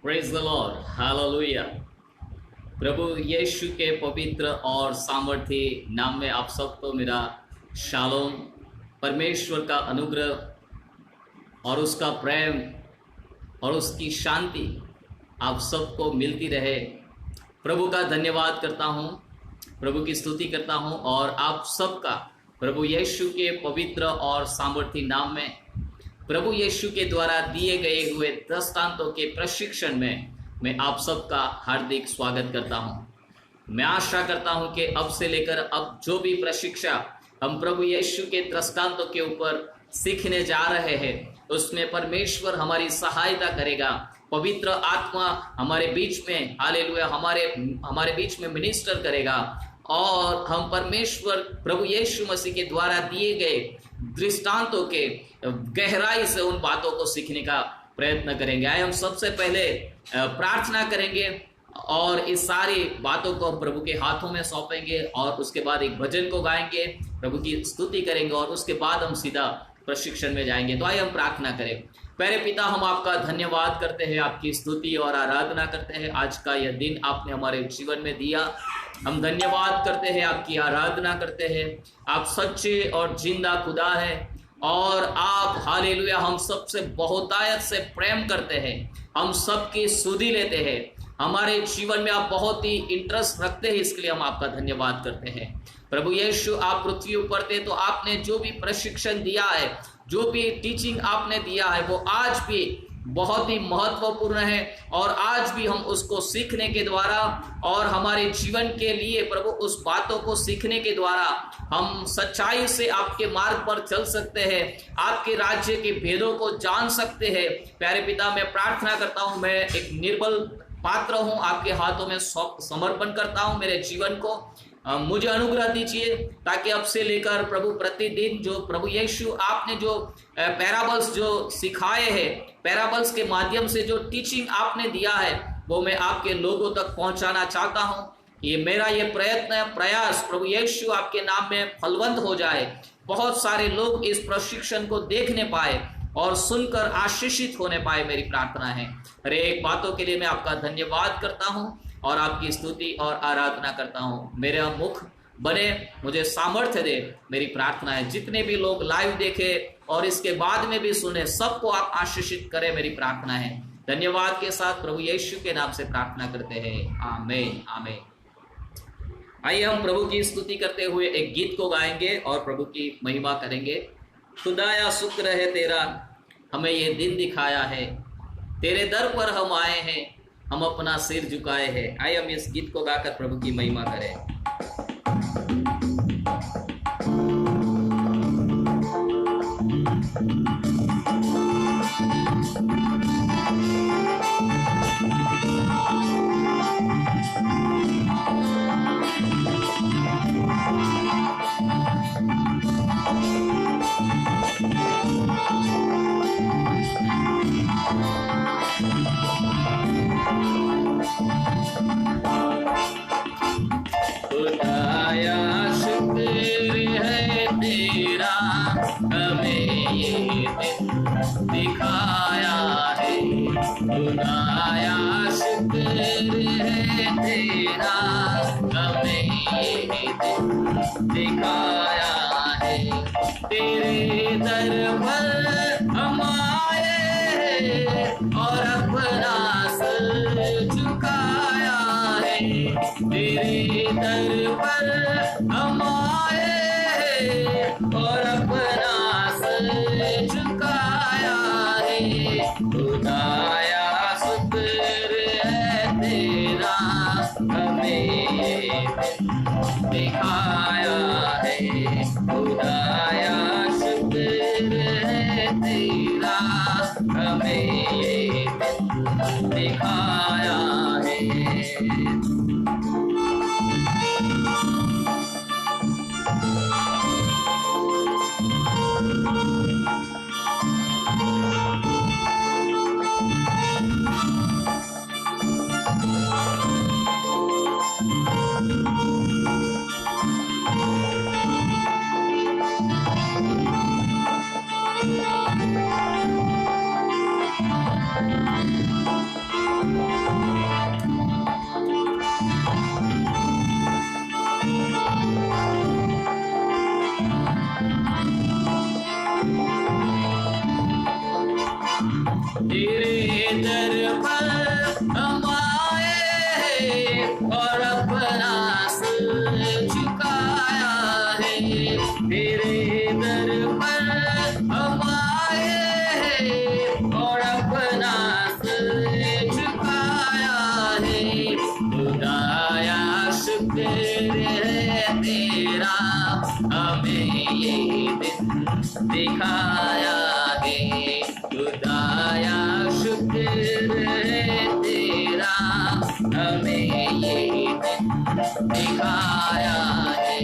Praise the lord, hallelujah. प्रभु यीशु के पवित्र और सामर्थ्य नाम में आप सबको मेरा शालोम। परमेश्वर का अनुग्रह और उसका प्रेम और उसकी शांति आप सबको मिलती रहे। प्रभु का धन्यवाद करता हूँ, प्रभु की स्तुति करता हूँ और आप सबका प्रभु यीशु के पवित्र और सामर्थ्य नाम में प्रभु यीशु के द्वारा दिए गए हुए दृष्टांतों के प्रशिक्षण में मैं आप सबका हार्दिक स्वागत करता हूं। मैं आशा करता हूं कि अब से लेकर अब जो भी प्रशिक्षा हम प्रभु यीशु के दृष्टांतों के ऊपर सीखने जा रहे हैं उसमें परमेश्वर हमारी सहायता करेगा। पवित्र आत्मा हमारे बीच में हालेलुया हमारे बीच में मिनिस्टर करेगा और हम परमेश्वर प्रभु यीशु मसीह के द्वारा दिए गए दृष्टांतों के गहराई से उन बातों को सीखने का प्रयत्न करेंगे। आइए हम सबसे पहले प्रार्थना करेंगे और इस सारी बातों को हम प्रभु के हाथों में सौंपेंगे और उसके बाद एक भजन को गाएंगे, प्रभु की स्तुति करेंगे और उसके बाद हम सीधा प्रशिक्षण में जाएंगे। तो आइए हम प्रार्थना करें। प्यारे पिता, हम आपका धन्यवाद करते हैं, आपकी स्तुति और आराधना करते हैं। आज का यह दिन आपने हमारे जीवन में दिया, हम धन्यवाद करते हैं, आपकी आराधना करते हैं। आप सच्चे और जिंदा खुदा है और आप हालेलुया हम सबसे बहुतायत से प्रेम करते हैं, हम सबकी सुधि लेते हैं। हमारे जीवन में आप बहुत ही इंटरेस्ट रखते हैं, इसके लिए हम आपका धन्यवाद करते हैं। प्रभु यीशु, आप पृथ्वी ऊपर थे तो आपने जो भी प्रशिक्षण दिया है, जो भी टीचिंग आपने दिया है वो आज भी बहुत ही महत्वपूर्ण है और आज भी हम उसको सीखने के द्वारा और हमारे जीवन के लिए प्रभु उस बातों को सीखने के द्वारा हम सच्चाई से आपके मार्ग पर चल सकते हैं, आपके राज्य के भेदों को जान सकते हैं। प्यारे पिता, मैं प्रार्थना करता हूँ, मैं एक निर्बल पात्र हूँ, आपके हाथों में समर्पण करता हूँ मेरे जीवन को। मुझे अनुग्रह दीजिए ताकि अब से लेकर प्रभु प्रतिदिन जो प्रभु यीशु आपने जो पैराबल्स जो सिखाए हैं, पैराबल्स के माध्यम से जो टीचिंग आपने दिया है वो मैं आपके लोगों तक पहुंचाना चाहता हूं। ये मेरा ये प्रयत्न प्रयास प्रभु यीशु आपके नाम में फलवंत हो जाए, बहुत सारे लोग इस प्रशिक्षण को देखने पाए और सुनकर आशीषित होने पाए, मेरी प्रार्थना है। हर एक बातों के लिए मैं आपका धन्यवाद करता हूं और आपकी स्तुति और आराधना करता हूं। मेरा मुख बने, मुझे सामर्थ्य दे, मेरी प्रार्थना है। जितने भी लोग लाइव देखे और इसके बाद में भी सुने, सबको आप आशीषित करें, मेरी प्रार्थना है। धन्यवाद के साथ प्रभु यीशु के नाम से प्रार्थना करते हैं, आमीन आमीन। आइए हम प्रभु की स्तुति करते हुए एक गीत को गाएंगे और प्रभु की महिमा करेंगे। खुदाया शुक्र है तेरा, हमें ये दिन दिखाया है, तेरे दर पर हम आए हैं, हम अपना सिर झुकाए हैं। आइए हम इस गीत को गाकर प्रभु की महिमा करें। दिखाया है, तेरे दर पर हम आए और अपना सर झुकाया है, तेरे दर पर हम आए और अपना सर झुकाया है। खुदाया शुक्र है तेरा, हमें दिखाया है। खुदाया शुक्र है तेरा, हमें दिखाया है। तेरे दर पर हम आए और अपना सर झुकाया है। तेरे दर पर हम आए और अपना सर झुकाया है। खुदाया शुक्र है तेरा, हमें ये दिन दिखाया है। खुदाया शुक्र है तेरा, हमें ये दिन दिखाया है।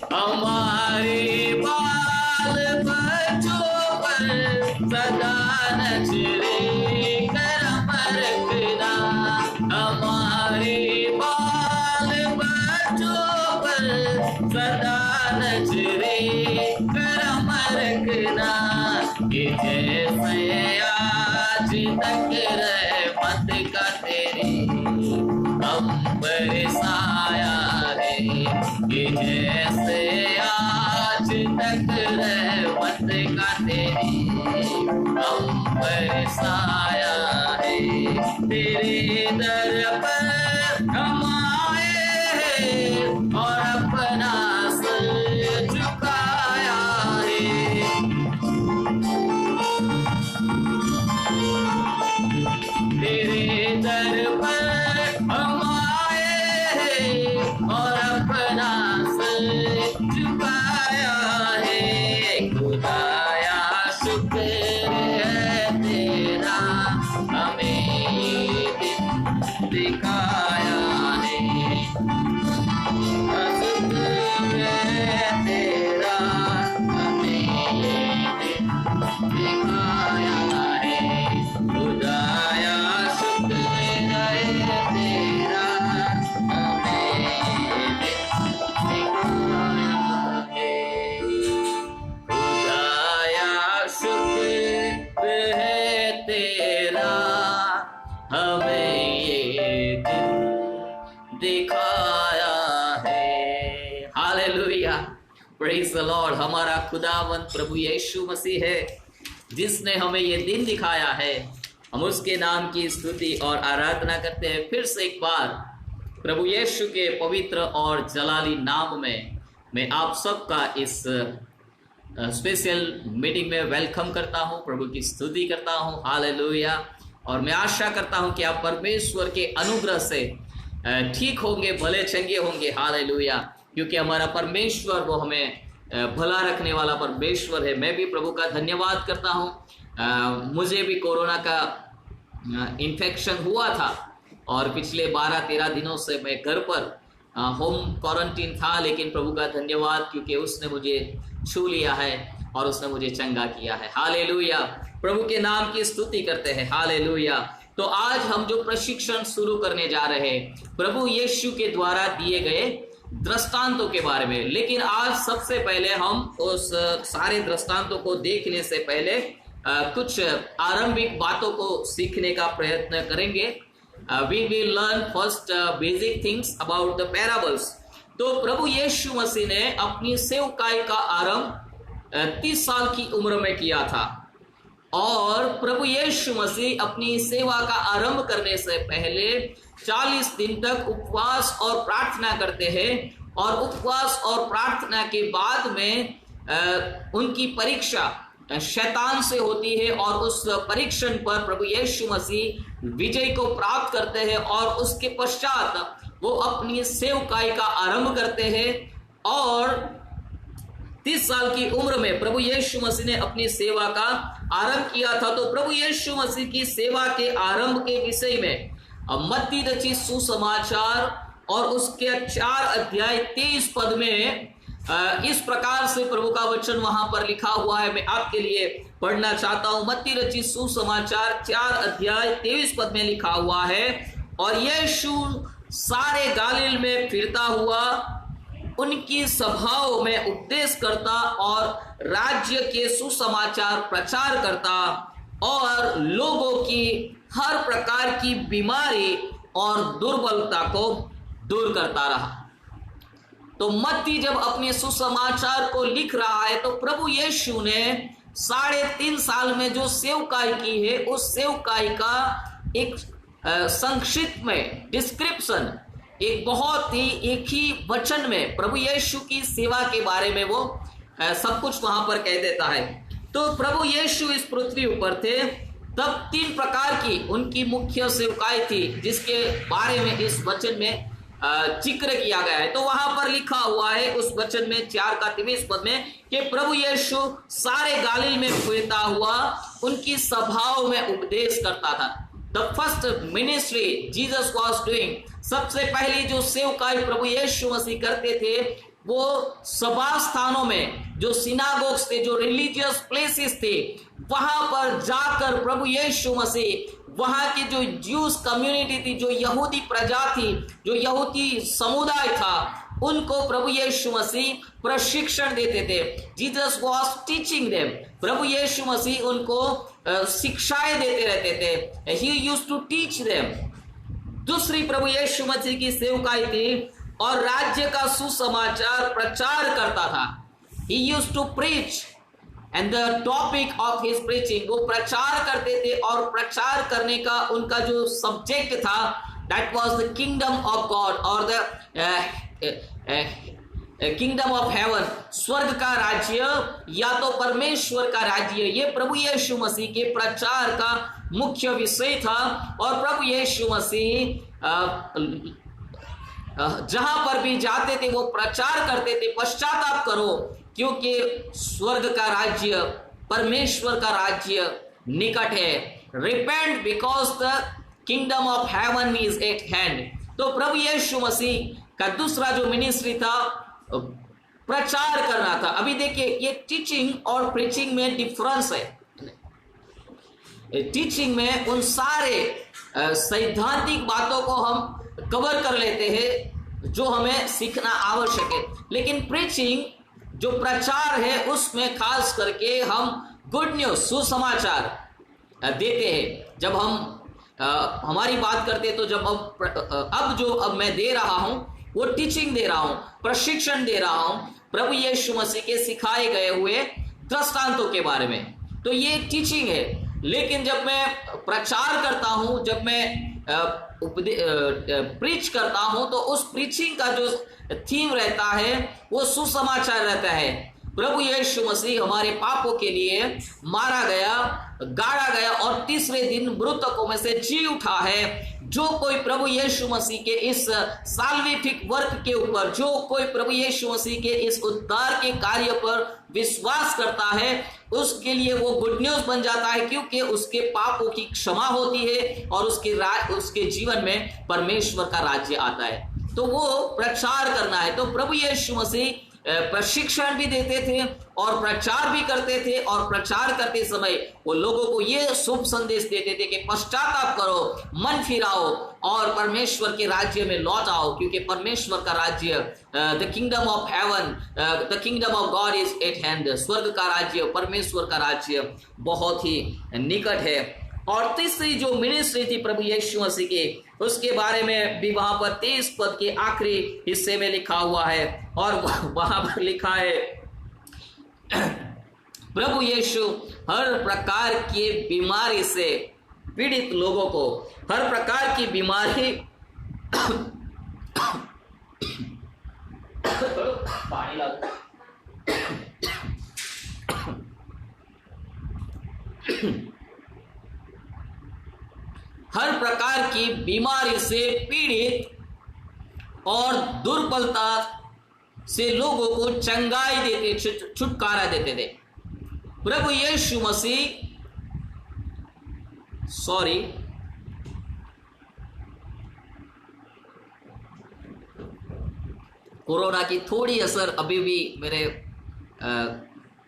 हमारे बाल बच्चों पर सदा नजरे करम रखना। हमारे बाल बच्चों पर सदा नजरे करम रखना। कि जैसे आज तक रहमत का तेरे हम बरसाया है। कि जैसे आज तक रहमत का तेरे हम बरसाया है। तेरे दर पर हम आए और अपना सर झुकाया है। तेरे दर पर हम आए और अपना सर झुकाया है। खुदाया शुक्र है तेरा, हमें ये दिन दिखाया है। शुक्र है तेरा, हमें ये दिन दिखाया है। खुदाया शुक्र है तेरा, हमें ये दिन दिखाया है। खुदाया शुक्र है तेरा, हमें ये दिन दिखाया है। Hallelujah, praise the Lord. हमारा खुदावंत प्रभु यीशु मसीह है जिसने हमें ये दिन दिखाया है। हम उसके नाम की स्तुति और आराधना करते हैं। फिर से एक बार प्रभु यीशु के पवित्र और जलाली नाम में मैं आप सबका इस स्पेशल मीटिंग में वेलकम करता हूं, प्रभु की स्तुति करता हूं। हालेलुया। और मैं आशा करता हूं कि आप परमेश्वर के अनुग्रह से ठीक होंगे, भले चंगे होंगे। हालेलुया। क्योंकि हमारा परमेश्वर वो हमें भला रखने वाला परमेश्वर है। मैं भी प्रभु का धन्यवाद करता हूँ। मुझे भी कोरोना का इन्फेक्शन हुआ था और पिछले 12-13 दिनों से मैं घर पर होम क्वारंटीन था, लेकिन प्रभु का धन्यवाद क्योंकि उसने मुझे छू लिया है और उसने मुझे चंगा किया है। हालेलुया। प्रभु के नाम की स्तुति करते हैं। हालेलुया। तो आज हम जो प्रशिक्षण शुरू करने जा रहे हैं प्रभु यीशु के द्वारा दिए गए दृष्टांतों के बारे में। लेकिन आज सबसे पहले हम उस सारे दृष्टांतों को देखने से पहले कुछ आरंभिक बातों को सीखने का प्रयत्न करेंगे। We will learn first basic things about the parables. तो प्रभु यीशु मसीह ने अपनी सेवकाई का आरंभ 30 साल की उम्र में किया था और प्रभु यीशु मसीह अपनी सेवा का आरंभ करने से पहले 40 दिन तक उपवास और प्रार्थना करते हैं और उपवास और प्रार्थना के बाद में उनकी परीक्षा शैतान से होती है और उस परीक्षण पर प्रभु यीशु मसीह विजय को प्राप्त करते हैं और उसके पश्चात वो अपनी सेवकाई का आरंभ करते हैं। और 30 साल की उम्र में प्रभु यीशु मसीह ने अपनी सेवा का आरंभ किया था। तो प्रभु यीशु मसीह की सेवा के आरंभ के विषय में मत्ती रचित सुसमाचार और उसके 4 अध्याय 23 पद में इस प्रकार से प्रभु का वचन वहां पर लिखा हुआ है। मैं आपके लिए पढ़ना चाहता हूं। मत्ती रचित सुसमाचार 4 अध्याय 23 पद में लिखा हुआ है, और यीशु सारे गालिल में फिरता हुआ उनकी सभाओं में उपदेश करता और राज्य के सुसमाचार प्रचार करता और लोगों की हर प्रकार की बीमारी और दुर्बलता को दूर करता रहा। तो मत्ती जब अपने सुसमाचार को लिख रहा है तो प्रभु यीशु ने 3.5 साल में जो सेवकाई की है, उस सेवकाई का एक संक्षिप्त में डिस्क्रिप्शन, एक बहुत ही एक ही वचन में प्रभु यीशु की सेवा के बारे में वो सब कुछ वहां पर कह देता है। तो प्रभु यीशु इस पृथ्वी ऊपर थे तब 3 प्रकार की उनकी मुख्य सेवकाई थी, जिसके बारे में इस वचन में जिक्र किया गया है। तो वहां पर लिखा हुआ है उस वचन में 4 का 23 पद में कि प्रभु यीशु सारे गालिल में फिरता हुआ उनकी सभाओं में उपदेश करता था। The first ministry Jesus was doing, सबसे पहली जो सेवकाई प्रभु यीशु मसीह करते थे वो सभा स्थानों में, जो सिनागोग्स थे, जो रिलीजियस प्लेसेस थे, वहां पर जाकर प्रभु यीशु मसीह वहां की जो ज्यूस कम्युनिटी थी, जो यहूदी प्रजा थी, जो यहूदी समुदाय था, उनको प्रभु यीशु मसीह प्रशिक्षण देते थे। जीसस वाज टीचिंग देम, प्रभु यीशु मसीह उनको शिक्षाएं देते रहते थे। He used to teach them. दूसरी प्रभु यीशु मसीह की सेवकाई थी और राज्य का सुसमाचार प्रचार करता था। He used to preach and the topic of his preaching, वो प्रचार करते थे और प्रचार करने का उनका जो सब्जेक्ट था that was the kingdom of God और द किंगडम ऑफ हेवन, स्वर्ग का राज्य या तो परमेश्वर का राज्य। ये प्रभु यीशु मसीह के प्रचार का मुख्य विषय था। और प्रभु यीशु मसीह जहां पर भी जाते थे वो प्रचार करते थे, पश्चाताप करो क्योंकि स्वर्ग का राज्य, परमेश्वर का राज्य निकट है। Repent because the kingdom of heaven is eight hand. तो प्रभु यीशु मसीह का दूसरा जो मिनिस्ट्री था प्रचार करना था। अभी देखिए ये टीचिंग और प्रीचिंग में डिफरेंस है। टीचिंग में उन सारे सैद्धांतिक बातों को हम कवर कर लेते हैं जो हमें सीखना आवश्यक है, लेकिन प्रीचिंग जो प्रचार है उसमें खास करके हम गुड न्यूज, सुसमाचार देते हैं। जब हम हमारी बात करते हैं तो जब अब मैं दे रहा हूं वो टीचिंग दे रहा हूं, प्रशिक्षण दे रहा हूं प्रभु यीशु मसीह के सिखाए गए हुए दृष्टांतों के बारे में, तो ये टीचिंग है। लेकिन जब मैं प्रचार करता हूं, जब मैं प्रीच करता हूं, तो उस प्रीचिंग का जो थीम रहता है वो सुसमाचार रहता है। प्रभु यीशु मसीह हमारे पापों के लिए मारा गया, गाड़ा गया और तीसरे दिन मृतकों में से जी उठा है। जो कोई प्रभु यीशु मसीह के इस साल्विफिक वर्क के ऊपर, जो कोई प्रभु यीशु मसीह के इस उद्धार के कार्य पर विश्वास करता है, उसके लिए वो गुड न्यूज बन जाता है, क्योंकि उसके पापों की क्षमा होती है और उसके जीवन में परमेश्वर का राज्य आता है। तो वो प्रचार करना है। तो प्रभु यीशु मसीह प्रशिक्षण भी देते थे और प्रचार भी करते थे, और प्रचार करते समय वो लोगों को ये शुभ संदेश देते थे कि पश्चाताप करो, मन फिराओ और परमेश्वर के राज्य में लौट आओ, क्योंकि परमेश्वर का राज्य, the kingdom of haven, the kingdom of God is eight hand, स्वर्ग का राज्य, परमेश्वर का राज्य बहुत ही निकट है। और तीसरी जो मिनिस्ट्री थी प्रभु यीशु मसीह की, उसके बारे में भी वहां पर 23 पद के आखिरी हिस्से में लिखा हुआ है, और वहां पर लिखा है प्रभु यीशु हर प्रकार की बीमारी से पीड़ित लोगों को, हर प्रकार की बीमारी पानी ला हर प्रकार की बीमारी से पीड़ित और दुर्बलता से लोगों को चंगाई देते, छुटकारा देते थे। प्रभु यीशु मसीह कोरोना की थोड़ी असर अभी भी मेरे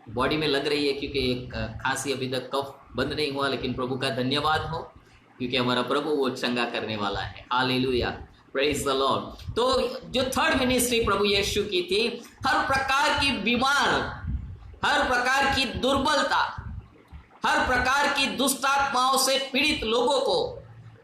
बॉडी में लग रही है, क्योंकि एक खांसी अभी तक कफ बंद नहीं हुआ, लेकिन प्रभु का धन्यवाद हो क्योंकि हमारा प्रभु वो चंगा करने वाला है। Hallelujah, praise the Lord. तो जो थर्ड मिनिस्ट्री प्रभु यीशु की थी, हर प्रकार की बीमार, हर प्रकार की दुर्बलता, हर प्रकार की दुष्ट आत्माओं से पीड़ित लोगों को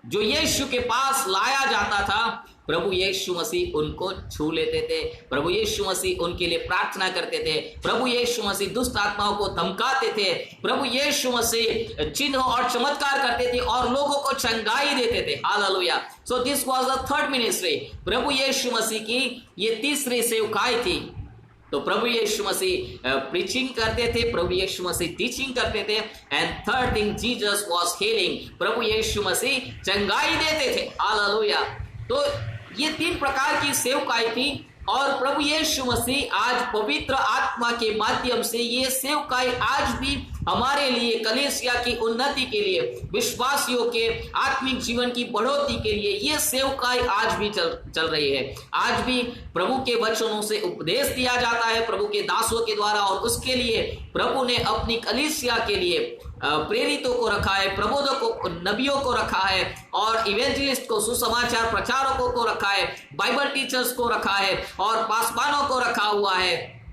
जो यीशु के पास लाया जाता था, प्रभु यीशु मसीह उनको छू लेते थे, प्रभु यीशु मसीह उनके लिए प्रार्थना करते थे, प्रभु यीशु मसीह दुष्ट आत्माओं को धमकाते थे, प्रभु यीशु मसीह चिन्ह और चमत्कार करते थे और लोगों को चंगाई देते थे। Hallelujah. So this was the third ministry. प्रभु यीशु मसीह की ये तीसरी सेवकाई थी। तो प्रभु यीशु मसीह प्रीचिंग करते थे, प्रभु यीशु मसीह टीचिंग करते थे, and third thing Jesus was healing. प्रभु यीशु मसीह चंगाई देते थे। हालेलुया। तो ये तीन प्रकार की सेवकाई थी और प्रभु यीशु मसीह आज पवित्र आत्मा के माध्यम से ये सेवकाई आज भी हमारे लिए, कलीसिया की उन्नति के लिए, विश्वासियों के आत्मिक जीवन की बढ़ोतरी के लिए ये सेवकाई आज भी चल रही है। आज भी प्रभु के वचनों से उपदेश दिया जाता है प्रभु के दासों के द्वारा, और उसके लिए प्रभु ने अपनी कलीसिया के लिए प्रेरितों को रखा है, प्रबोधकों को, नबियों को रखा है, और इवेंजलिस्ट को, सुसमाचार प्रचारकों को रखा है, बाइबल टीचर्स को रखा है, और पासवानों को रखा हुआ है,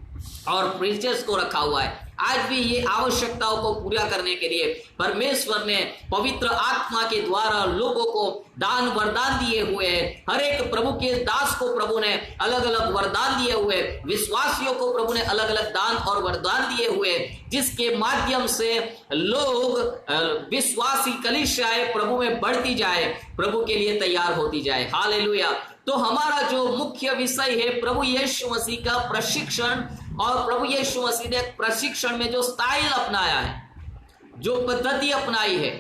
और प्रीचर्स को रखा हुआ है। आज भी ये आवश्यकताओं को पूरा करने के लिए परमेश्वर ने पवित्र आत्मा के द्वारा लोगों को दान वरदान दिए हुए हैं। हर एक प्रभु के दास को प्रभु ने अलग अलग वरदान दिए हुए, विश्वासियों को प्रभु ने अलग अलग दान और वरदान दिए हुए, जिसके माध्यम से लोग विश्वासी कलीसियाएं प्रभु में बढ़ती जाए, प्रभु के लिए तैयार होती जाए। हालेलुया। तो हमारा जो मुख्य विषय है प्रभु यीशु मसीह का प्रशिक्षण, और प्रभु यीशु मसीह ने प्रशिक्षण में जो स्टाइल अपनाया है, जो पद्धति अपनाई है,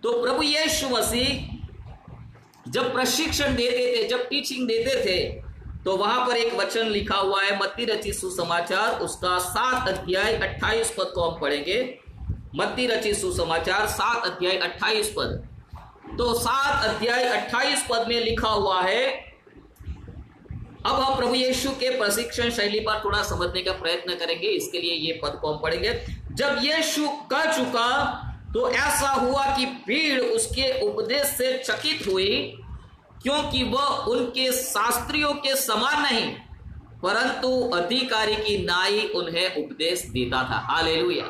तो प्रभु यीशु मसीह जब प्रशिक्षण देते थे, जब टीचिंग देते थे, तो वहां पर एक वचन लिखा हुआ है, मत्ती रचित सुसमाचार उसका 7 अध्याय 28 पद को हम पढ़ेंगे। मत्ती रचित सुसमाचार 7 अध्याय 28 पद। तो 7 अध्याय 28 पद में लिखा हुआ है, अब हम प्रभु यीशु के प्रशिक्षण शैली पर थोड़ा समझने का प्रयत्न करेंगे। इसके लिए ये पद को हम पढ़ेंगे। जब यीशु कह चुका तो ऐसा हुआ कि भीड़ उसके उपदेश से चकित हुई, क्योंकि वह उनके शास्त्रियों के समान नहीं, परंतु अधिकारी की नाई उन्हें उपदेश देता था। हालेलुया।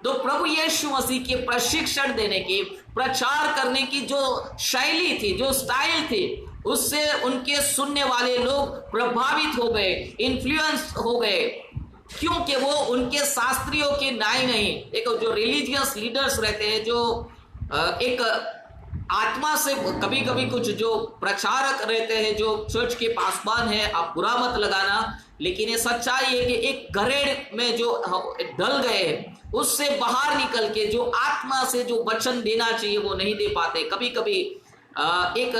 तो प्रभु यीशु मसीह के प्रशिक्षण देने की, प्रचार करने की जो शैली थी, जो स्टाइल थी, उससे उनके सुनने वाले लोग प्रभावित हो गए, इन्फ्लुएंस हो गए, क्योंकि वो उनके शास्त्रियों के नाई नहीं। एक जो रिलीजियस लीडर्स रहते हैं, जो एक आत्मा से कभी कभी कुछ जो प्रचारक रहते हैं, जो चर्च के पासवान है, आप बुरा मत लगाना, लेकिन ये सच्चाई है कि एक घरेड़ में जो ढल गए हैं, उससे बाहर निकल के जो आत्मा से जो वचन देना चाहिए वो नहीं दे पाते। कभी कभी एक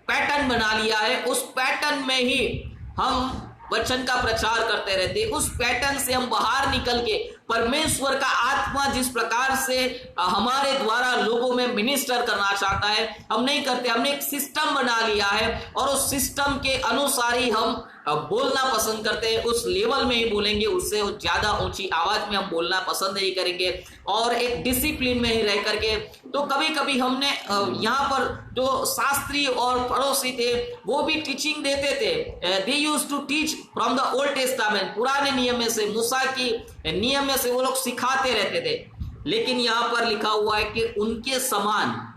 पैटर्न बना लिया है, उस पैटर्न में ही हम वचन का प्रचार करते रहते। उस पैटर्न से हम बाहर निकल के परमेश्वर का आत्मा जिस प्रकार से हमारे द्वारा लोगों में मिनिस्टर करना चाहता है, हम नहीं करते। हमने एक सिस्टम बना लिया है और उस सिस्टम के अनुसार ही हम बोलना पसंद करते हैं। उस लेवल में ही बोलेंगे, उससे ज्यादा ऊंची आवाज में हम बोलना पसंद नहीं करेंगे, और एक डिसिप्लिन में ही रह करके। तो कभी कभी हमने यहाँ पर जो शास्त्री और पड़ोसी थे वो भी टीचिंग देते थे। They used to teach from the Old Testament, पुराने नियम में से, मूसा की नियम में से वो लोग सिखाते रहते थे। लेकिन यहाँ पर लिखा हुआ है कि उनके समान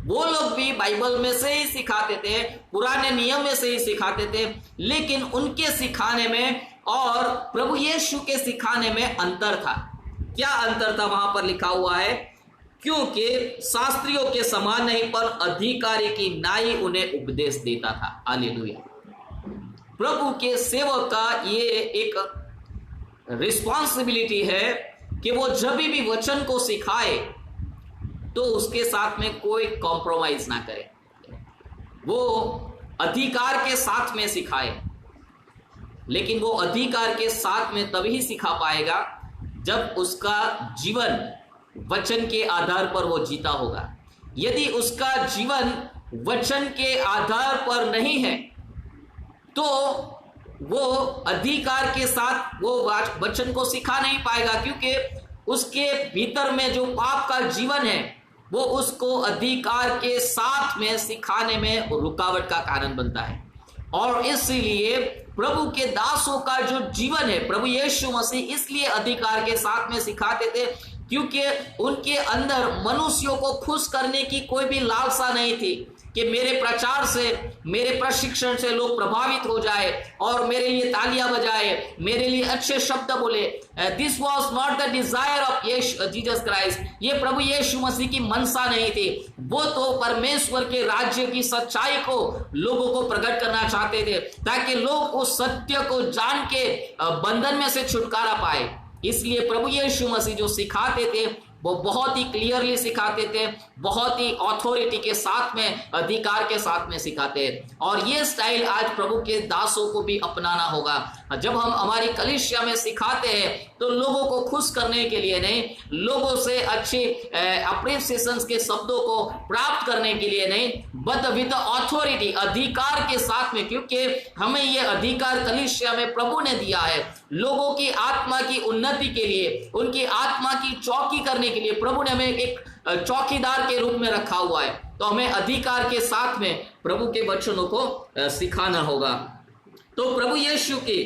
वो लोग भी बाइबल में से ही सिखाते थे, पुराने नियम में से ही सिखाते थे, लेकिन उनके सिखाने में और प्रभु यीशु के सिखाने में अंतर था। क्या अंतर था? वहां पर लिखा हुआ है, क्योंकि शास्त्रियों के समान नहीं पर अधिकारी की नाई उन्हें उपदेश देता था। हालेलुया। प्रभु के सेवक का ये एक रिस्पॉन्सिबिलिटी है कि वो जब भी वचन को सिखाए तो उसके साथ में कोई कॉम्प्रोमाइज ना करे, वो अधिकार के साथ में सिखाए। लेकिन वो अधिकार के साथ में तभी सिखा पाएगा जब उसका जीवन वचन के आधार पर वो जीता होगा। यदि उसका जीवन वचन के आधार पर नहीं है तो वो अधिकार के साथ वो वचन को सिखा नहीं पाएगा, क्योंकि उसके भीतर में जो पाप का जीवन है वो उसको अधिकार के साथ में सिखाने में रुकावट का कारण बनता है। और इसलिए प्रभु के दासों का जो जीवन है, प्रभु यीशु मसीह इसलिए अधिकार के साथ में सिखाते थे क्योंकि उनके अंदर मनुष्यों को खुश करने की कोई भी लालसा नहीं थी कि मेरे प्रचार से, मेरे प्रशिक्षण से लोग प्रभावित हो जाए और मेरे लिए तालियां बजाए, मेरे लिए अच्छे शब्द बोले। This was not the desire of Jesus Christ. ये प्रभु यीशु मसीह की मनसा नहीं थी। वो तो परमेश्वर के राज्य की सच्चाई को लोगों को प्रकट करना चाहते थे ताकि लोग उस सत्य को जान के बंधन में से छुटकारा पाए। इसलिए प्रभु यीशु मसीह जो सिखाते थे वो बहुत ही क्लियरली सिखाते थे, बहुत ही ऑथोरिटी के साथ में, अधिकार के साथ में सिखाते हैं। और ये स्टाइल आज प्रभु के दासों को भी अपनाना होगा। जब हम हमारी कलीसिया में सिखाते हैं तो लोगों को खुश करने के लिए नहीं, लोगों से अच्छे अप्रिसिएशन के शब्दों को प्राप्त करने के लिए नहीं, बट विद ऑथोरिटी, अधिकार के साथ में, क्योंकि हमें ये अधिकार कलीसिया में प्रभु ने दिया है। लोगों की आत्मा की उन्नति के लिए, उनकी आत्मा की चौकी करने के लिए प्रभु ने हमें एक चौकीदार के रूप में रखा हुआ है। तो हमें अधिकार के साथ में प्रभु के वचनों को सिखाना होगा। तो प्रभु यीशु की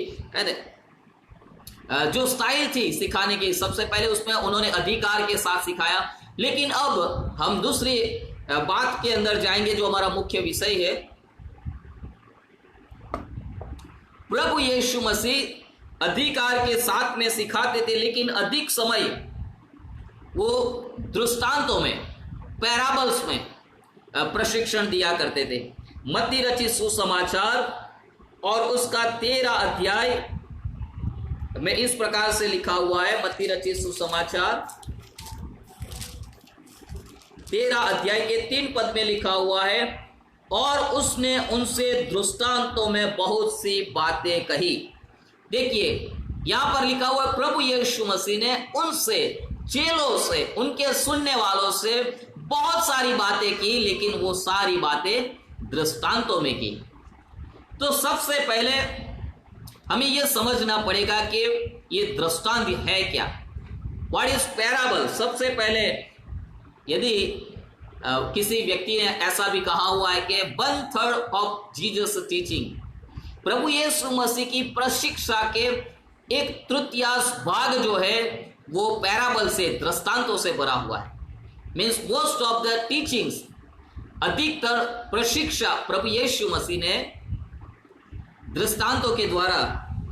जो स्टाइल थी सिखाने की, सबसे पहले उसमें उन्होंने अधिकार के साथ सिखाया। लेकिन अब हम दूसरी बात के अंदर जाएंगे जो हमारा मुख्य विषय है। प्रभु यीशु मसीह अधिकार के साथ में सिखाते थे, लेकिन अधिक समय वो दृष्टांतों में, पैराबल्स में प्रशिक्षण दिया करते थे। मत्ती रचित सुसमाचार और उसका 13 अध्याय में इस प्रकार से लिखा हुआ है। मत्ती रचित सुसमाचार 13 अध्याय के 3 पद में लिखा हुआ है, और उसने उनसे दृष्टांतों में बहुत सी बातें कही। देखिए यहां पर लिखा हुआ, प्रभु यीशु मसीह ने उनसे, चेलों से, उनके सुनने वालों से बहुत सारी बातें की, लेकिन वो सारी बातें दृष्टांतों में की। तो सबसे पहले हमें यह समझना पड़ेगा कि ये दृष्टांत है क्या, व्हाट इज पैराबल। सबसे पहले यदि किसी व्यक्ति ने ऐसा भी कहा हुआ है कि 1/3 ऑफ जीसस टीचिंग, प्रभु यीशु मसीह की प्रशिक्षा के 1/3 भाग जो है वो पैराबल से, दृष्टांतों से भरा हुआ है। Means most of the teachings, अधिकतर प्रशिक्षा प्रभु यीशु मसीह ने दृष्टांतों के द्वारा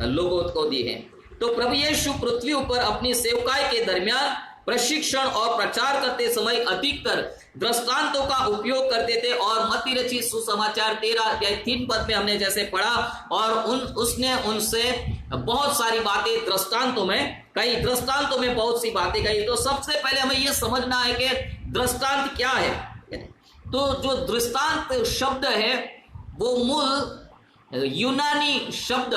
लोगों को दी है। तो प्रभु यीशु पृथ्वी पर अपनी सेवकाई के दरमियान प्रशिक्षण और प्रचार करते समय अधिकतर दृष्टांतों का उपयोग करते थे। और मत्ती रचित सुसमाचार 13 अध्याय 3 पद में हमने जैसे पढ़ा, और उसने उनसे बहुत सारी बातें दृष्टांतों में कई, दृष्टांतों में बहुत सी बातें कही। तो सबसे पहले हमें यह समझना है कि दृष्टांत क्या है। तो जो दृष्टांत शब्द है वो मूल यूनानी शब्द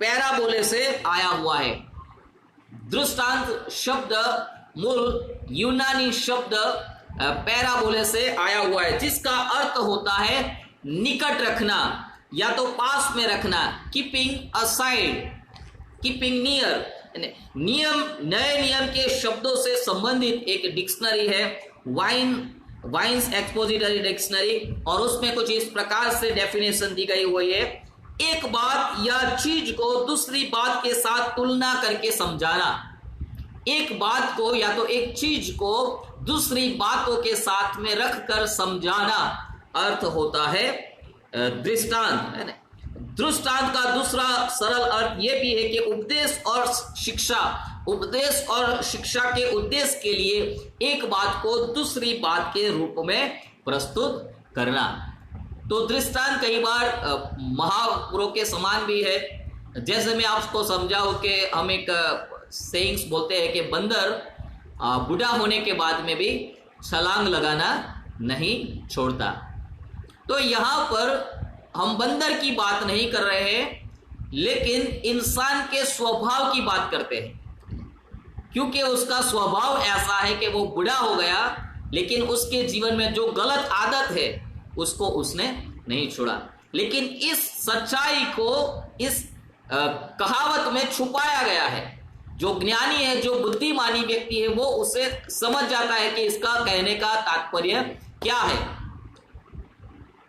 पैराबोले से आया हुआ है। दृष्टांत शब्द मूल यूनानी शब्द पैराबोले से आया हुआ है, जिसका अर्थ होता है निकट रखना या तो पास में रखना, कीपिंग असाइड, कीपिंग नियर। नियम, नए नियम के शब्दों से संबंधित एक डिक्शनरी है, वाइन्स एक्सपोजिटरी डिक्शनरी, और उसमें कुछ इस प्रकार से डेफिनेशन दी गई हुई है, एक बात या चीज को दूसरी बात के साथ तुलना करके समझाना। एक बात को या तो एक चीज को दूसरी बातों के साथ में रखकर समझाना अर्थ होता है दृष्टांत। दृष्टांत का दूसरा सरल अर्थ यह भी है कि उपदेश और शिक्षा, उपदेश और शिक्षा के उद्देश्य के लिए एक बात को दूसरी बात के रूप में प्रस्तुत करना। तो दृष्टांत कई बार महावरों के समान भी है। जैसे मैं आपको समझाऊं कि हम एक सेइंग्स बोलते हैं कि बंदर बूढ़ा होने के बाद में भी छलांग लगाना नहीं छोड़ता। तो यहाँ पर हम बंदर की बात नहीं कर रहे हैं, लेकिन इंसान के स्वभाव की बात करते हैं, क्योंकि उसका स्वभाव ऐसा है कि वो बूढ़ा हो गया, लेकिन उसके जीवन में जो गलत आदत है उसको उसने नहीं छोड़ा। लेकिन इस सच्चाई को, इस कहावत में छुपाया गया है। जो ज्ञानी है, जो बुद्धिमानी व्यक्ति है, वो उसे समझ जाता है कि इसका कहने का तात्पर्य क्या है।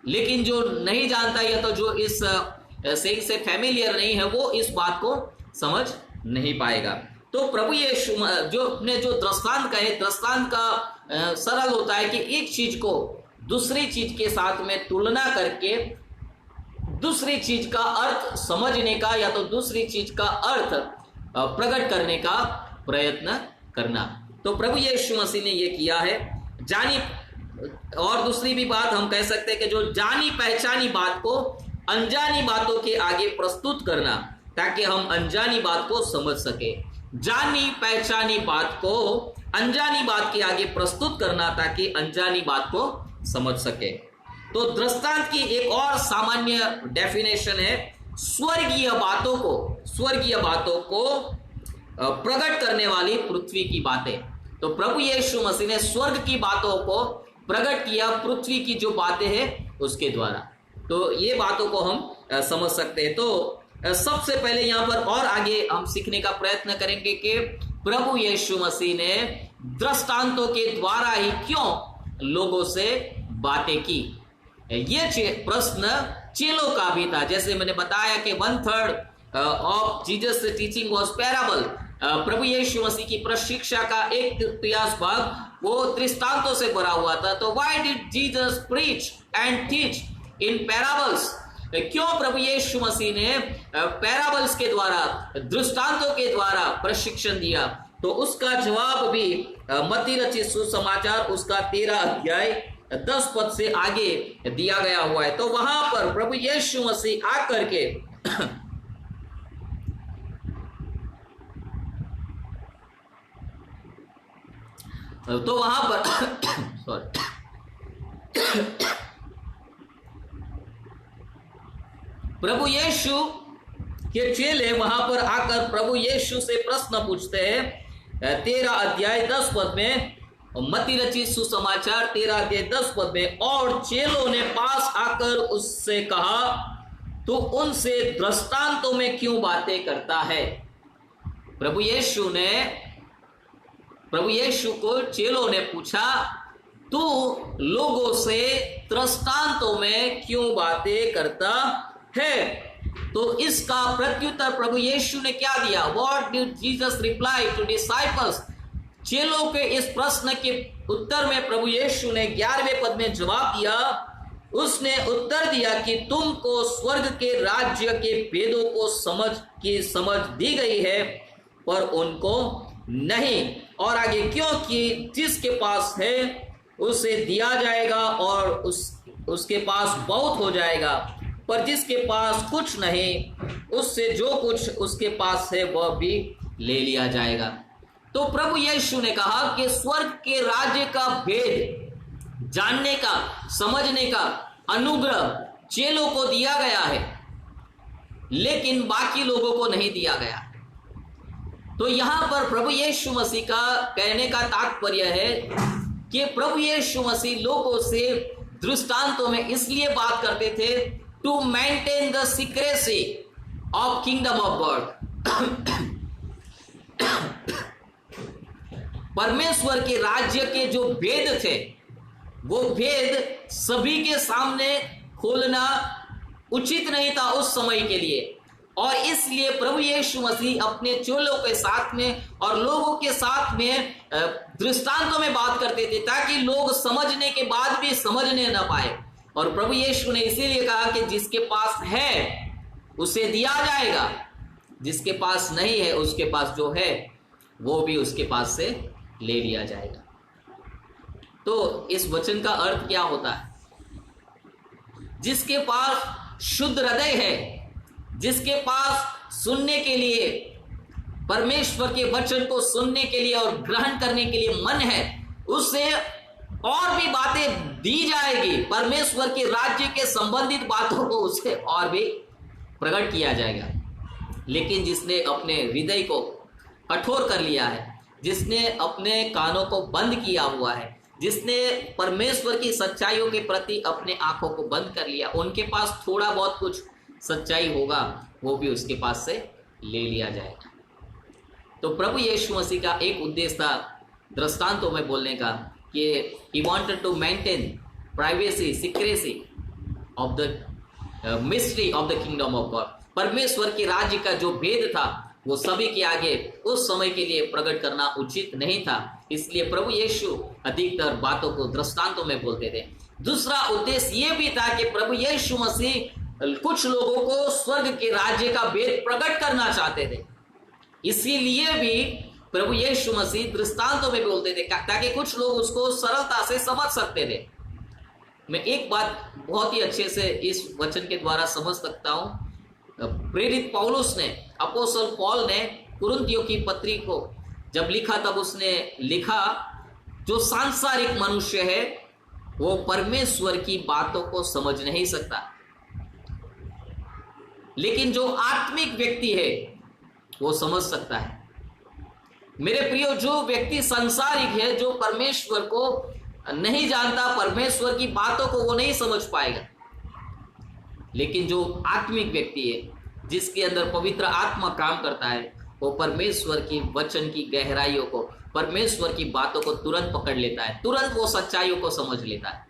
लेकिन जो नहीं जानता या तो जो इस सेइंग से फैमिलियर नहीं है, वो इस बात को समझ नहीं पाएगा। तो प्रभु यीशु जो अपने जो दृष्टांत कहे, दृष्टांत का सरल होता है कि एक चीज को दूसरी चीज के साथ में तुलना करके दूसरी चीज का अर्थ समझने का या तो दूसरी चीज का अर्थ प्रकट करने का प्रयत्न करना। तो प्रभु यीशु मसीह ने यह किया है। जानी, और दूसरी भी बात हम कह सकते हैं कि जो जानी पहचानी बात को अनजानी बातों के आगे प्रस्तुत करना, ताकि हम अनजानी बात को समझ सके। जानी पहचानी बात को अनजानी बात के आगे प्रस्तुत करना, ताकि अनजानी बात को समझ सके। तो दृष्टांत की एक और सामान्य डेफिनेशन है स्वर्गीय बातों को प्रकट करने वाली पृथ्वी की बातें। तो प्रभु यीशु मसीह ने स्वर्ग की बातों को प्रकट किया पृथ्वी की जो बातें हैं उसके द्वारा। तो ये बातों को हम समझ सकते हैं। तो सबसे पहले यहाँ पर और आगे हम सीखने का प्रयत्न करेंगे कि प्रभु यीशु मसीह ने दृष्टांतों के द्वारा ही क्यों लोगों से बातें की। ये प्रश्न चेलों का भी था। जैसे मैंने बताया कि 1/3 of Jesus teaching was parable. प्रभु यीशु मसीह की प्रशिक्षा का एक तृतीयांश भाग वो दृष्टांतों से भरा हुआ था। तो why did Jesus preach and teach in parables? क्यों प्रभु यीशु मसीह ने पैराबल्स के द्वारा, दृष्टांतों के द्वारा प्रशिक्षण दिया? तो उसका जवाब भी मत्ती रचित सुसमाचार उसका 13 अध्याय 10 पद से आगे दिया गया हुआ है। तो वहां पर प्रभु यीशु मसीह आकर के तो वहां पर प्रभु यीशु के चेले वहां पर आकर प्रभु यीशु से प्रश्न पूछते हैं 13 अध्याय 10 पद में, मत्ती रचित सुसमाचार 13 अध्याय 10 पद में। और चेलों ने पास आकर उससे कहा, तू उनसे दृष्टांतों में क्यों बातें करता है? प्रभु यीशु को चेलों ने पूछा, तू लोगों से दृष्टांतों में क्यों बातें करता है? तो इसका प्रत्युत्तर प्रभु यीशु ने क्या दिया? What did Jesus reply to disciples? चेलों के इस प्रश्न के उत्तर में प्रभु यीशु ने 11वें पद में जवाब दिया। उसने उत्तर दिया कि तुमको स्वर्ग के राज्य के भेदों को समझ दी गई है, पर उनको नहीं। और आगे, क्योंकि जिसके पास है उसे दिया जाएगा और उसके पास बहुत हो जाएगा, पर जिसके पास कुछ नहीं उससे जो कुछ उसके पास है वह भी ले लिया जाएगा। तो प्रभु यीशु ने कहा कि स्वर्ग के राज्य का भेद जानने का, समझने का अनुग्रह चेलों को दिया गया है, लेकिन बाकी लोगों को नहीं दिया गया। तो यहां पर प्रभु यीशु मसीह का कहने का तात्पर्य है कि प्रभु यीशु मसीह लोगों से दृष्टांतों में इसलिए बात करते थे to maintain the secrecy of kingdom of God. परमेश्वर के राज्य के जो भेद थे, वो भेद सभी के सामने खोलना उचित नहीं था उस समय के लिए। और इसलिए प्रभु यीशु मसीह अपने चेलों के साथ में और लोगों के साथ में दृष्टांतों में बात करते थे, ताकि लोग समझने के बाद भी समझने न पाए। और प्रभु यीशु ने इसीलिए कहा कि जिसके पास है उसे दिया जाएगा, जिसके पास नहीं है उसके पास जो है वो भी उसके पास से ले लिया जाएगा। तो इस वचन का अर्थ क्या होता है? जिसके पास शुद्ध हृदय है, जिसके पास सुनने के लिए, परमेश्वर के वचन को सुनने के लिए और ग्रहण करने के लिए मन है, उससे और भी बातें दी जाएगी। परमेश्वर के राज्य के संबंधित बातों को उसे और भी प्रकट किया जाएगा। लेकिन जिसने अपने हृदय को कठोर कर लिया है, जिसने अपने कानों को बंद किया हुआ है, जिसने परमेश्वर की सच्चाइयों के प्रति अपने आंखों को बंद कर लिया, उनके पास थोड़ा बहुत कुछ सच्चाई होगा वो भी उसके पास से ले लिया जाएगा। तो प्रभु यीशु मसीह का एक उद्देश्य था दृष्टांतों में बोलने का कि he wanted to maintain privacy, secrecy of the mystery of the kingdom of God। परमेश्वर के राज्य का जो भेद था वो सभी के आगे उस समय के लिए प्रकट करना उचित नहीं था, इसलिए प्रभु यीशु अधिकतर बातों को दृष्टांतों में बोलते थे। दूसरा उद्देश्य ये भी था कि प्रभु यीशु मसीह कुछ लोगों को स्वर्ग के राज्य का भेद प्रकट करना चाहते थे, इसीलिए भी प्रभु यीशु मसीह दृष्टांतों में बोलते थे ताकि कुछ लोग उसको सरलता से समझ सकते थे। मैं एक बात बहुत ही अच्छे से इस वचन के द्वारा समझ सकता हूं। प्रेरित पौलुस ने, अपोस्तल पौल ने कुरिन्थियों की पत्री को जब लिखा तब उसने लिखा जो सांसारिक मनुष्य है वो परमेश्वर की बातों को समझ नहीं सकता, लेकिन जो आत्मिक व्यक्ति है वो समझ सकता है। मेरे प्रियो, जो व्यक्ति सांसारिक है, जो परमेश्वर को नहीं जानता, परमेश्वर की बातों को वो नहीं समझ पाएगा, लेकिन जो आत्मिक व्यक्ति है जिसके अंदर पवित्र आत्मा काम करता है वो परमेश्वर की वचन की गहराइयों को, परमेश्वर की बातों को तुरंत पकड़ लेता है, तुरंत वो सच्चाइयों को समझ लेता है।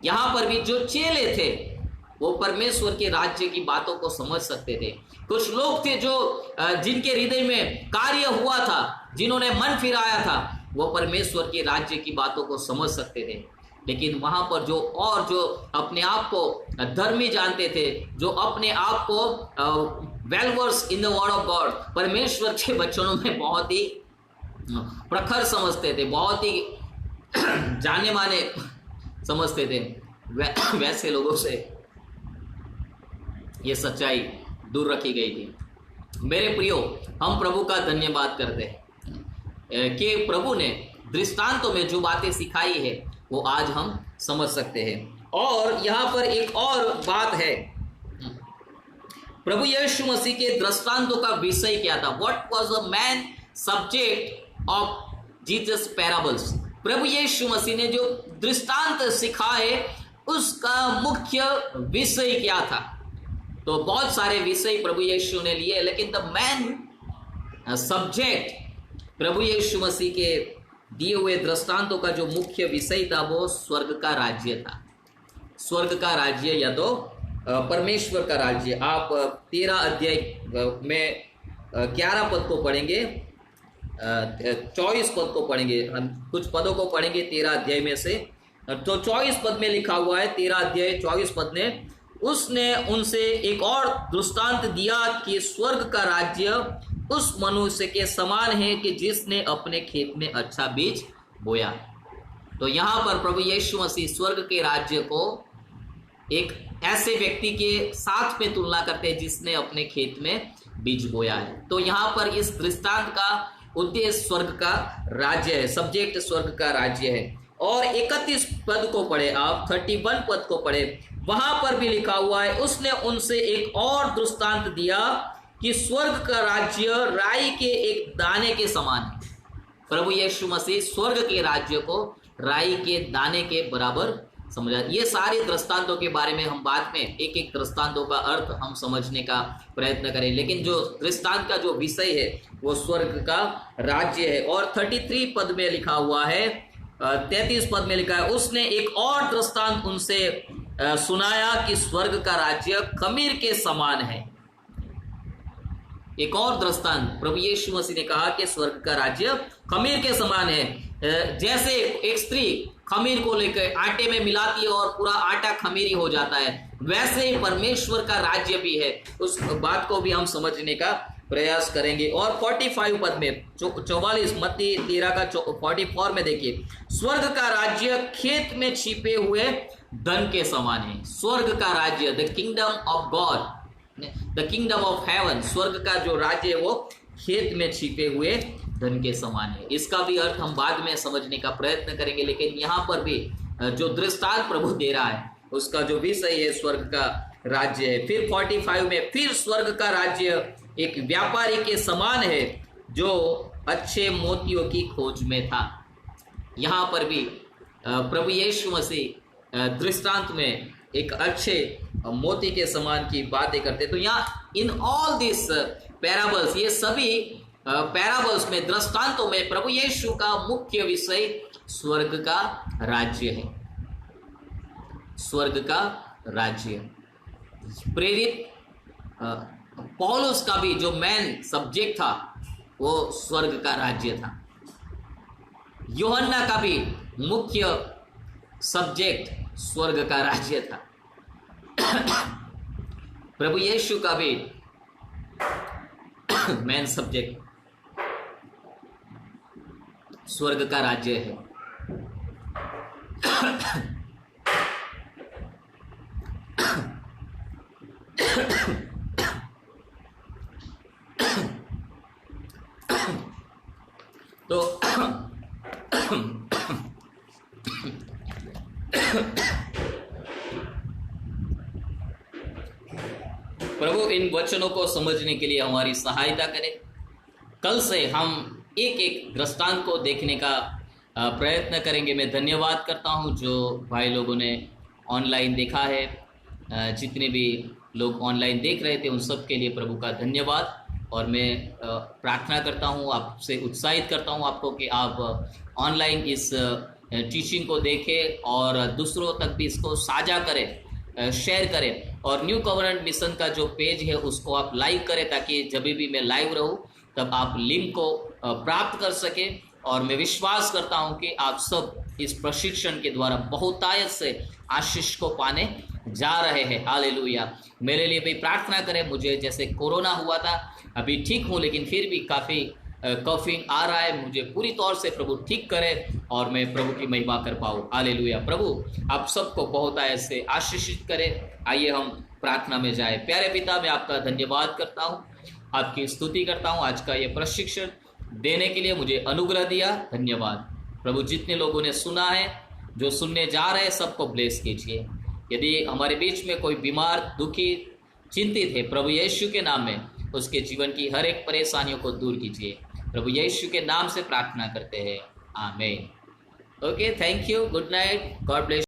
यहां पर भी जो चेले थे वो परमेश्वर के राज्य की बातों को समझ सकते थे। कुछ लोग थे जो जिनके हृदय में कार्य हुआ था, जिन्होंने मन फिराया था, वो परमेश्वर के राज्य की बातों को समझ सकते थे। लेकिन वहां पर जो अपने आप को धर्मी जानते थे, जो अपने आप को well versed in the word of God, परमेश्वर के वचनों में बहुत ही प्रखर समझते थे, बहुत ही जाने माने समझते थे, वैसे लोगों से ये सच्चाई दूर रखी गई थी। मेरे प्रियो, हम प्रभु का धन्यवाद करते हैं कि प्रभु ने दृष्टांतों में जो बातें सिखाई है वो आज हम समझ सकते हैं। और यहाँ पर एक और बात है, प्रभु यीशु मसीह के दृष्टांतों का विषय क्या था? What was the main subject of Jesus parables? प्रभु यीशु मसीह ने जो दृष्टांत सिखाए उसका मुख्य विषय क्या था? तो बहुत सारे विषय प्रभु यीशु ने लिए, लेकिन द मेन सब्जेक्ट प्रभु यीशु मसीह के दिए हुए दृष्टांतों का जो मुख्य विषय था वो स्वर्ग का राज्य था। स्वर्ग का राज्य या तो परमेश्वर का राज्य। आप 13 अध्याय में 11 पद को पढ़ेंगे, 24 पद को पढ़ेंगे, हम कुछ पदों को पढ़ेंगे 13 अध्याय में से। तो 24 पद में लिखा हुआ है, 13 अध्याय 24 पद में, उसने उनसे एक और दृष्टांत दिया कि स्वर्ग का राज्य उस मनुष्य के समान है कि जिसने अपने खेत में अच्छा बीज बोया। तो यहां पर प्रभु यीशु मसीह स्वर्ग के राज्य को एक ऐसे व्यक्ति के साथ में तुलना करते हैं जिसने अपने खेत में बीज बोया है। तो यहां पर इस दृष्टांत का उद्देश्य स्वर्ग का राज्य है, सब्जेक्ट स्वर्ग का राज्य है। और 31 पद को पढ़े आप, 31 पद को पढ़े, वहां पर भी लिखा हुआ है, उसने उनसे एक और दृष्टांत दिया कि स्वर्ग का राज्य राई के एक दाने के समान है। प्रभु यीशु मसीह स्वर्ग के राज्य को राई के दाने के बराबर समझा। ये सारे दृष्टांतों के बारे में हम बाद में एक एक दृष्टांतों का अर्थ हम समझने का प्रयत्न करें, लेकिन जो दृष्टांत का जो विषय है वो स्वर्ग का राज्य है। और 33 पद में लिखा हुआ है, 33 पद में लिखा है, उसने एक और दृष्टांत उनसे सुनाया कि स्वर्ग का राज्य खमीर के समान है। एक और दृष्टांत प्रभु यीशु मसीह ने कहा कि स्वर्ग का राज्य खमीर के समान है। जैसे एक स्त्री खमीर को लेकर आटे में मिलाती है और पूरा आटा खमीरी हो जाता है, वैसे ही परमेश्वर का राज्य भी है। उस बात को भी हम समझने का प्रयास करेंगे। और 45 पद में 44 मत्ती 13 का 44 में देखिए, स्वर्ग का राज्य खेत में छिपे हुए धन के समान है। स्वर्ग का राज्य, the kingdom of God, the kingdom of haven, स्वर्ग का जो राज्य है वो खेत में छिपे हुए धन के समान है। इसका भी अर्थ हम बाद में समझने का प्रयत्न करेंगे, लेकिन यहाँ पर भी जो दृष्टांत प्रभु दे रहा है उसका जो विषय है स्वर्ग का राज्य है। फिर 45 में, फिर स्वर्ग का राज्य एक व्यापारी के समान है जो अच्छे मोतियों की खोज में था। यहाँ पर भी प्रभु यीशु मसीह दृष्टांत में एक अच्छे मोती के समान की बातें करते। तो यहाँ इन ऑल दिस पैराबल्स, ये सभी पैराबल्स में, दृष्टांतों में प्रभु यीशु का मुख्य विषय स्वर्ग का राज्य है। स्वर्ग का राज्य। प्रेरित पौलुस का भी जो मेन सब्जेक्ट था वो स्वर्ग का राज्य था। यूहन्ना का भी मुख्य सब्जेक्ट स्वर्ग का राज्य था। प्रभु यीशु का भी मेन सब्जेक्ट स्वर्ग का राज्य है। तो प्रभु इन वचनों को समझने के लिए हमारी सहायता करें। कल से हम एक एक दृष्टांत को देखने का प्रयत्न करेंगे। मैं धन्यवाद करता हूं जो भाई लोगों ने ऑनलाइन देखा है। जितने भी लोग ऑनलाइन देख रहे थे उन सब के लिए प्रभु का धन्यवाद। और मैं प्रार्थना करता हूं, आपसे उत्साहित करता हूं आपको कि आप ऑनलाइन इस टीचिंग को देखें और दूसरों तक भी इसको साझा करें, शेयर करें। और न्यू कवर्नेंट मिशन का जो पेज है उसको आप लाइक करें ताकि जब भी मैं लाइव रहूं तब आप लिंक को प्राप्त कर सकें। और मैं विश्वास करता हूं कि आप सब इस प्रशिक्षण के द्वारा बहुतायत से आशीष को पाने जा रहे हैं। हालेलुया। मेरे लिए भी प्रार्थना करें। मुझे जैसे कोरोना हुआ था, अभी ठीक हूं लेकिन फिर भी काफ़ी कफिंग आ रहा है। मुझे पूरी तौर से प्रभु ठीक करे और मैं प्रभु की महिमा कर पाऊँ। हालेलुया। प्रभु आप सबको बहुतायत से आशीषित करे। आइए हम प्रार्थना में जाए। प्यारे पिता, मैं आपका धन्यवाद करता हूँ, आपकी स्तुति करता हूँ। आज का ये प्रशिक्षण देने के लिए मुझे अनुग्रह दिया, धन्यवाद। प्रभु जितने लोगों ने सुना है, जो सुनने जा रहे हैं, सबको ब्लेस कीजिए। यदि हमारे बीच में कोई बीमार, दुखी, चिंतित है, प्रभु यीशु के नाम में उसके जीवन की हर एक परेशानियों को दूर कीजिए। प्रभु यीशु के नाम से प्रार्थना करते हैं, आमीन। Okay, thank you, good night, God bless.